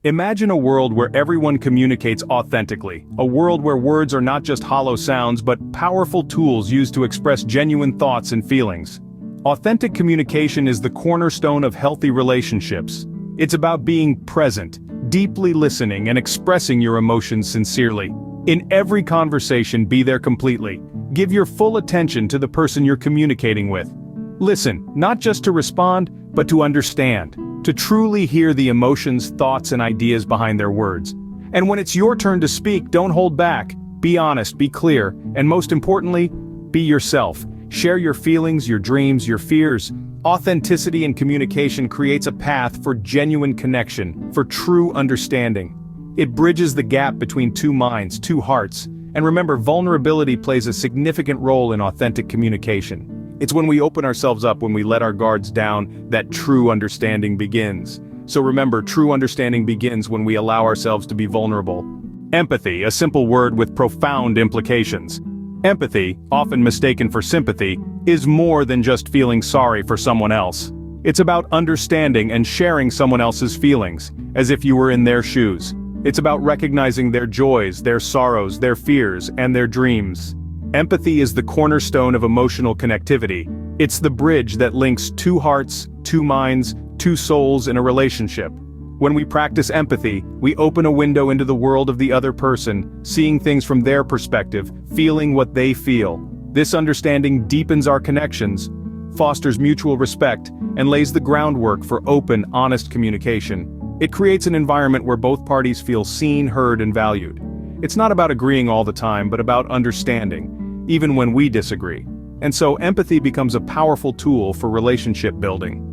Imagine a world where everyone communicates authentically, a world where words are not just hollow sounds but powerful tools used to express genuine thoughts and feelings. Authentic communication is the cornerstone of healthy relationships. It's about being present, deeply listening, and expressing your emotions sincerely. In every conversation, be there completely. Give your full attention to the person you're communicating with. Listen, not just to respond, but to understand, to truly hear the emotions, thoughts, and ideas behind their words. And when it's your turn to speak, don't hold back. Be honest, be clear, and most importantly, be yourself. Share your feelings, your dreams, your fears. Authenticity in communication creates a path for genuine connection, for true understanding. It bridges the gap between two minds, two hearts. And remember, vulnerability plays a significant role in authentic communication. It's when we open ourselves up, when we let our guards down, that true understanding begins. So remember, true understanding begins when we allow ourselves to be vulnerable. Empathy, a simple word with profound implications. Empathy, often mistaken for sympathy, is more than just feeling sorry for someone else. It's about understanding and sharing someone else's feelings, as if you were in their shoes. It's about recognizing their joys, their sorrows, their fears, and their dreams. Empathy is the cornerstone of emotional connectivity. It's the bridge that links two hearts, two minds, two souls in a relationship. When we practice empathy, we open a window into the world of the other person, seeing things from their perspective, feeling what they feel. This understanding deepens our connections, fosters mutual respect, and lays the groundwork for open, honest communication. It creates an environment where both parties feel seen, heard, and valued. It's not about agreeing all the time, but about understanding, even when we disagree. And so empathy becomes a powerful tool for relationship building.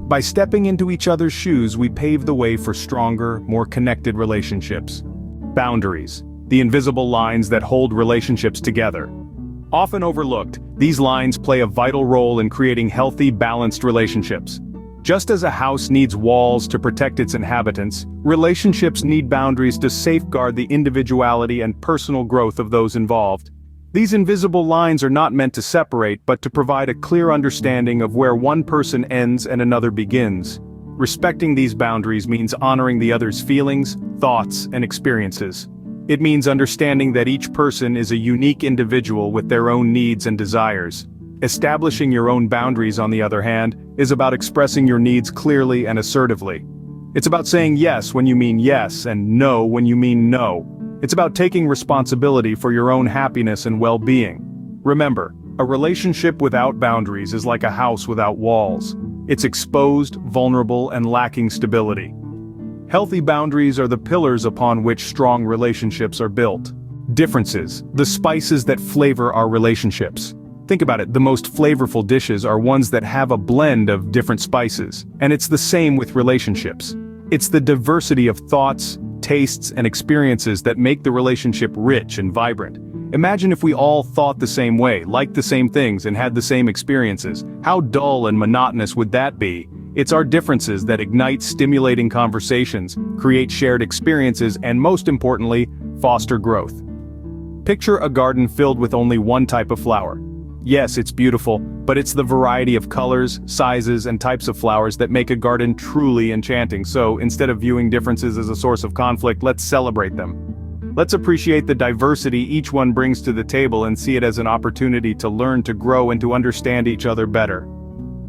By stepping into each other's shoes, we pave the way for stronger, more connected relationships. Boundaries, the invisible lines that hold relationships together. Often overlooked, these lines play a vital role in creating healthy, balanced relationships. Just as a house needs walls to protect its inhabitants, relationships need boundaries to safeguard the individuality and personal growth of those involved. These invisible lines are not meant to separate, but to provide a clear understanding of where one person ends and another begins. Respecting these boundaries means honoring the other's feelings, thoughts, and experiences. It means understanding that each person is a unique individual with their own needs and desires. Establishing your own boundaries, on the other hand, is about expressing your needs clearly and assertively. It's about saying yes when you mean yes and no when you mean no. It's about taking responsibility for your own happiness and well-being. Remember, a relationship without boundaries is like a house without walls. It's exposed, vulnerable, and lacking stability. Healthy boundaries are the pillars upon which strong relationships are built. Differences, the spices that flavor our relationships. Think about it, the most flavorful dishes are ones that have a blend of different spices. And it's the same with relationships. It's the diversity of thoughts, tastes, and experiences that make the relationship rich and vibrant. Imagine if we all thought the same way, liked the same things, and had the same experiences. How dull and monotonous would that be? It's our differences that ignite stimulating conversations, create shared experiences, and most importantly, foster growth. Picture a garden filled with only one type of flower. Yes, it's beautiful, but it's the variety of colors, sizes, and types of flowers that make a garden truly enchanting. So, instead of viewing differences as a source of conflict, let's celebrate them. Let's appreciate the diversity each one brings to the table and see it as an opportunity to learn, to grow, and to understand each other better.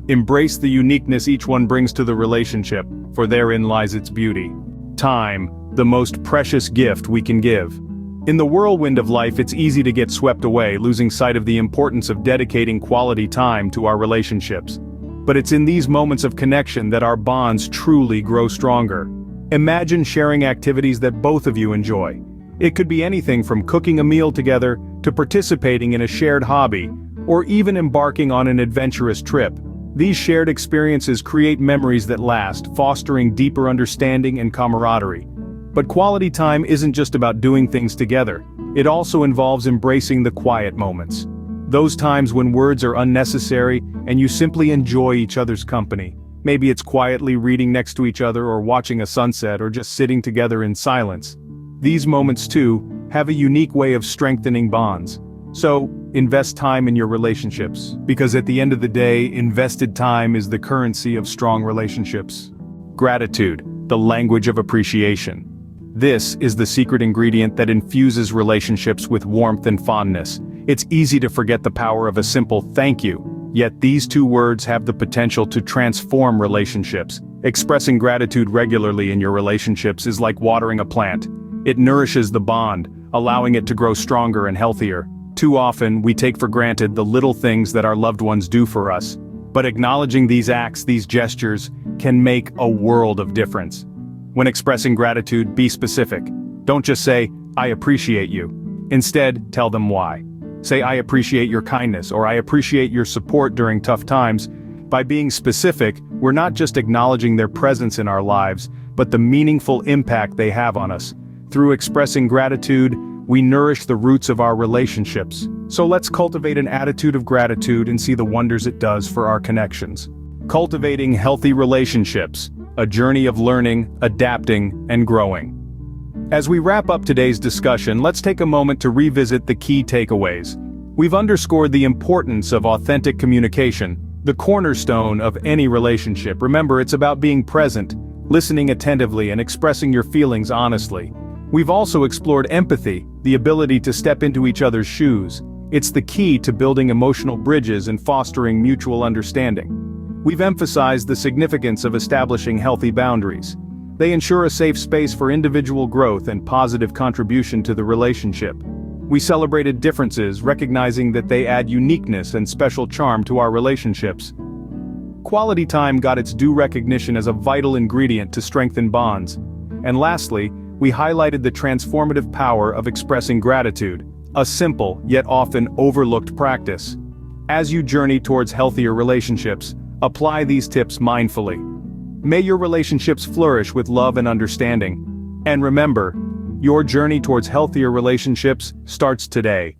Embrace the uniqueness each one brings to the relationship, for therein lies its beauty. Time, the most precious gift we can give. In the whirlwind of life, it's easy to get swept away, losing sight of the importance of dedicating quality time to our relationships. But it's in these moments of connection that our bonds truly grow stronger. Imagine sharing activities that both of you enjoy. It could be anything from cooking a meal together, to participating in a shared hobby, or even embarking on an adventurous trip. These shared experiences create memories that last, fostering deeper understanding and camaraderie. But quality time isn't just about doing things together. It also involves embracing the quiet moments. Those times when words are unnecessary and you simply enjoy each other's company. Maybe it's quietly reading next to each other, or watching a sunset, or just sitting together in silence. These moments, too, have a unique way of strengthening bonds. So, invest time in your relationships, because at the end of the day, invested time is the currency of strong relationships. Gratitude, the language of appreciation. This is the secret ingredient that infuses relationships with warmth and fondness. It's easy to forget the power of a simple thank you, yet these two words have the potential to transform relationships. Expressing gratitude regularly in your relationships is like watering a plant. It nourishes the bond, allowing it to grow stronger and healthier. Too often, we take for granted the little things that our loved ones do for us. But acknowledging these acts, these gestures, can make a world of difference. When expressing gratitude, be specific. Don't just say, "I appreciate you." Instead, tell them why. Say, "I appreciate your kindness," or "I appreciate your support during tough times." By being specific, we're not just acknowledging their presence in our lives, but the meaningful impact they have on us. Through expressing gratitude, we nourish the roots of our relationships. So let's cultivate an attitude of gratitude and see the wonders it does for our connections. Cultivating healthy relationships, a journey of learning, adapting, and growing. As we wrap up today's discussion, let's take a moment to revisit the key takeaways. We've underscored the importance of authentic communication, the cornerstone of any relationship. Remember, it's about being present, listening attentively, and expressing your feelings honestly. We've also explored empathy, the ability to step into each other's shoes. It's the key to building emotional bridges and fostering mutual understanding. We've emphasized the significance of establishing healthy boundaries. They ensure a safe space for individual growth and positive contribution to the relationship. We celebrated differences, recognizing that they add uniqueness and special charm to our relationships. Quality time got its due recognition as a vital ingredient to strengthen bonds. And lastly, we highlighted the transformative power of expressing gratitude, a simple yet often overlooked practice. As you journey towards healthier relationships, apply these tips mindfully. May your relationships flourish with love and understanding. And remember, your journey towards healthier relationships starts today.